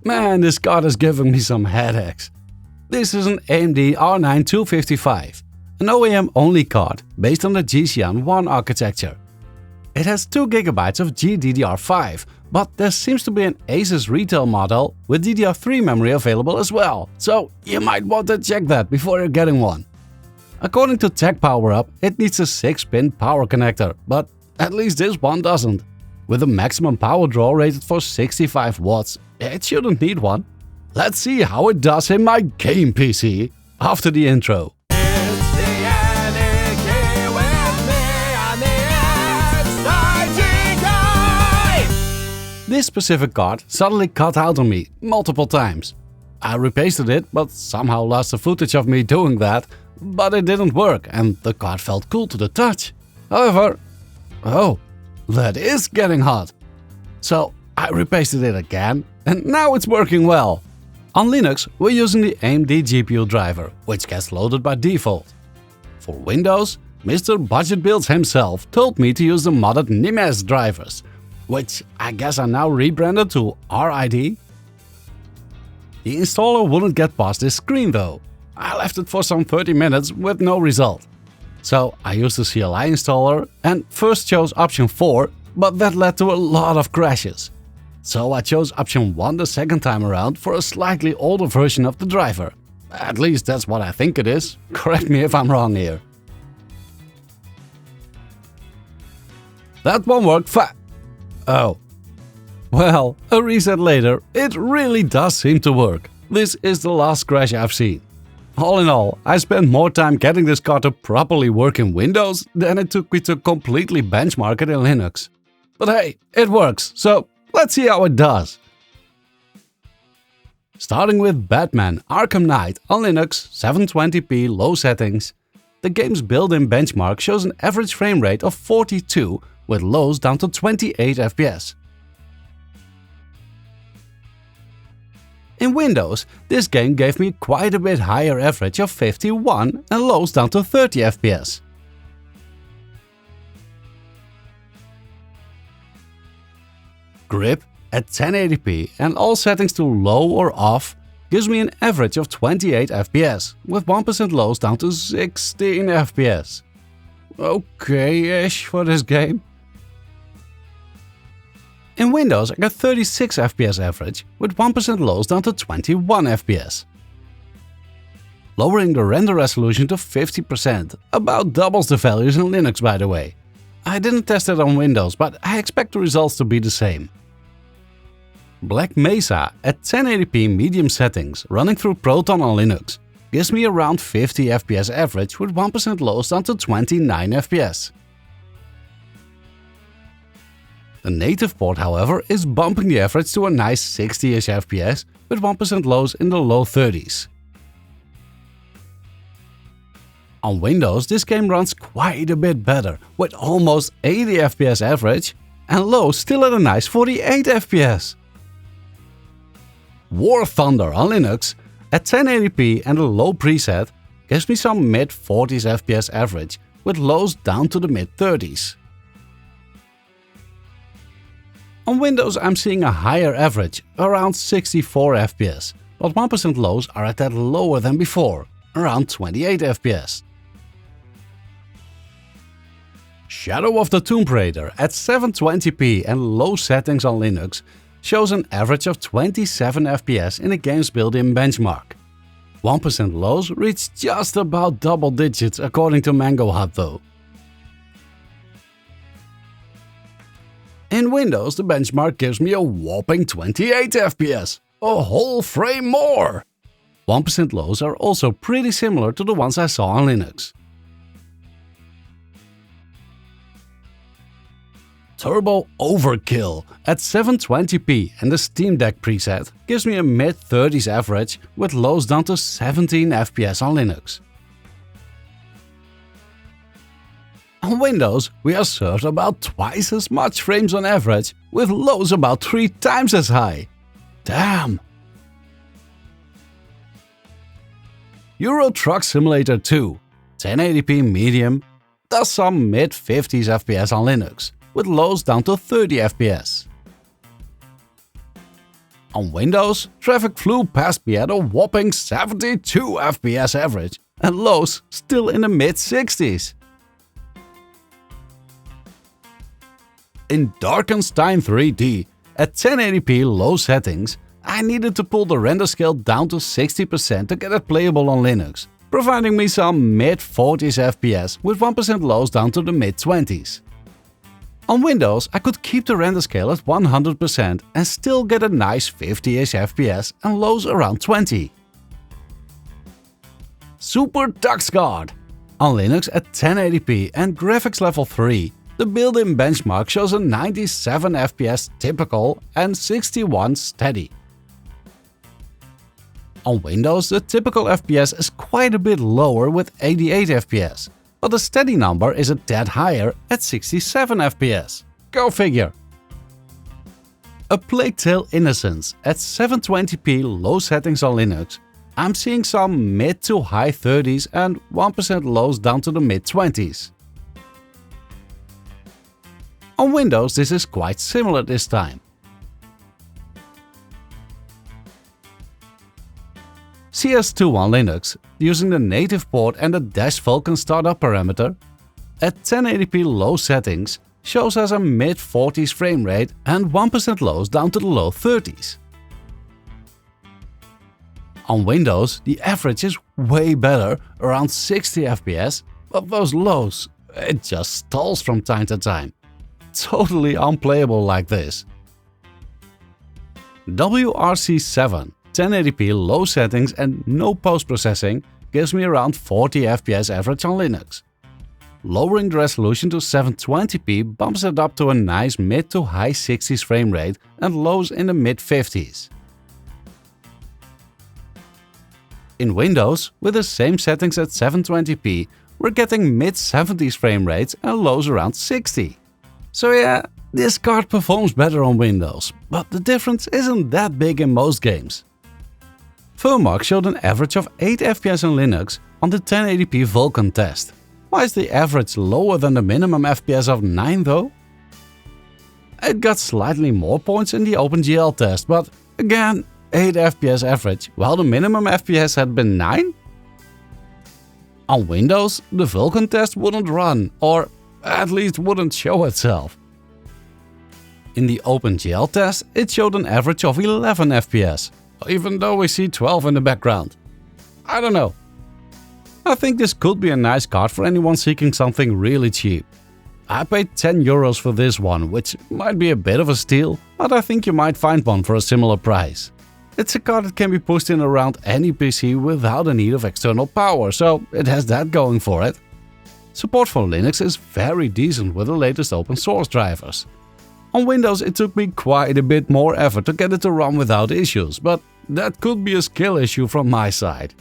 Man, this card is giving me some headaches. This is an AMD R9 255, an OEM-only card based on the GCN 1 architecture. It has 2GB of GDDR5, but there seems to be an Asus retail model with DDR3 memory available as well, so you might want to check that before you're getting one. According to Tech PowerUp, it needs a 6-pin power connector, but at least this one doesn't. With a maximum power draw rated for 65 watts, it shouldn't need one. Let's see how it does in my game PC after the intro. This specific card suddenly cut out on me multiple times. I repasted it, but somehow lost the footage of me doing that, but it didn't work and the card felt cool to the touch. However, oh, that is getting hot. So I repasted it again and now it's working well. On Linux, we're using the AMD GPU driver, which gets loaded by default. For Windows, Mr. Budget Builds himself told me to use the modded Nimes drivers, which I guess are now rebranded to R.ID. The installer wouldn't get past this screen though. I left it for some 30 minutes with no result. So I used the CLI installer and first chose option 4, but that led to a lot of crashes. So I chose option 1 the second time around for a slightly older version of the driver. At least that's what I think it is. Correct me if I'm wrong here. That one worked Oh. Well, a reset later, it really does seem to work. This is the last crash I've seen. All in all, I spent more time getting this card to properly work in Windows than it took me to completely benchmark it in Linux. But hey, it works, so let's see how it does. Starting with Batman Arkham Knight on Linux, 720p low settings. The game's built-in benchmark shows an average frame rate of 42 with lows down to 28 FPS. In Windows, this game gave me quite a bit higher average of 51 and lows down to 30 FPS. Grip at 1080p and all settings to low or off gives me an average of 28 FPS, with 1% lows down to 16 FPS. Okay-ish for this game. In Windows, I got 36 FPS average, with 1% lows down to 21 FPS. Lowering the render resolution to 50%, about doubles the values in Linux by the way. I didn't test it on Windows, but I expect the results to be the same. Black Mesa at 1080p medium settings, running through Proton on Linux, gives me around 50 FPS average with 1% lows down to 29 FPS. The native port, however, is bumping the average to a nice 60ish FPS with 1% lows in the low 30s. On Windows, this game runs quite a bit better, with almost 80 FPS average and lows still at a nice 48 FPS. War Thunder on Linux at 1080p and a low preset gives me some mid-40s FPS average with lows down to the mid-30s. On Windows I'm seeing a higher average, around 64 FPS, but 1% lows are at that lower than before, around 28 FPS. Shadow of the Tomb Raider at 720p and low settings on Linux shows an average of 27 FPS in the game's built-in benchmark. 1% lows reach just about double digits according to Mango Hut though. In Windows, the benchmark gives me a whopping 28 FPS, a whole frame more! 1% lows are also pretty similar to the ones I saw on Linux. Turbo Overkill at 720p and the Steam Deck preset gives me a mid-30s average with lows down to 17 FPS on Linux. On Windows, we are served about twice as much frames on average, with lows about 3 times as high. Damn! Euro Truck Simulator 2, 1080p medium, does some mid-50s FPS on Linux, with lows down to 30 FPS. On Windows, traffic flew past me at a whopping 72 FPS average, and lows still in the mid-60s. In Darkenstein 3D, at 1080p low settings, I needed to pull the render scale down to 60% to get it playable on Linux, providing me some mid-40s FPS with 1% lows down to the mid-20s. On Windows, I could keep the render scale at 100% and still get a nice 50ish FPS and lows around 20. Super Tux Card. On Linux at 1080p and graphics level 3, the built-in benchmark shows a 97 FPS typical and 61 steady. On Windows, the typical FPS is quite a bit lower with 88 FPS, but the steady number is a tad higher at 67 FPS. Go figure! A Plague Tale Innocence at 720p low settings on Linux, I'm seeing some mid to high 30s and 1% lows down to the mid-20s. On Windows, this is quite similar this time. CS2 on Linux, using the native port and the -Vulkan startup parameter, at 1080p low settings, shows as a mid-40s frame rate and 1% lows down to the low 30s. On Windows, the average is way better, around 60 FPS, but those lows, it just stalls from time to time. Totally unplayable like this. WRC7, 1080p low settings and no post-processing gives me around 40 FPS average on Linux. Lowering the resolution to 720p bumps it up to a nice mid to high 60s frame rate and lows in the mid-50s. In Windows, with the same settings at 720p, we're getting mid-70s frame rates and lows around 60. So yeah, this card performs better on Windows, but the difference isn't that big in most games. Furmark showed an average of 8 FPS on Linux on the 1080p Vulkan test. Why is the average lower than the minimum FPS of 9 though? It got slightly more points in the OpenGL test, but again, 8 FPS average, while the minimum FPS had been 9? On Windows, the Vulkan test wouldn't run, or at least wouldn't show itself. In the OpenGL test, it showed an average of 11 FPS, even though we see 12 in the background. I don't know. I think this could be a nice card for anyone seeking something really cheap. I paid €10 for this one, which might be a bit of a steal, but I think you might find one for a similar price. It's a card that can be pushed in around any PC without the need of external power, so it has that going for it. Support for Linux is very decent with the latest open source drivers. On Windows it took me quite a bit more effort to get it to run without issues, but that could be a skill issue from my side.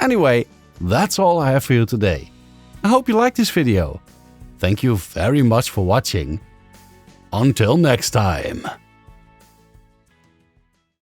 Anyway, that's all I have for you today. I hope you liked this video. Thank you very much for watching. Until next time.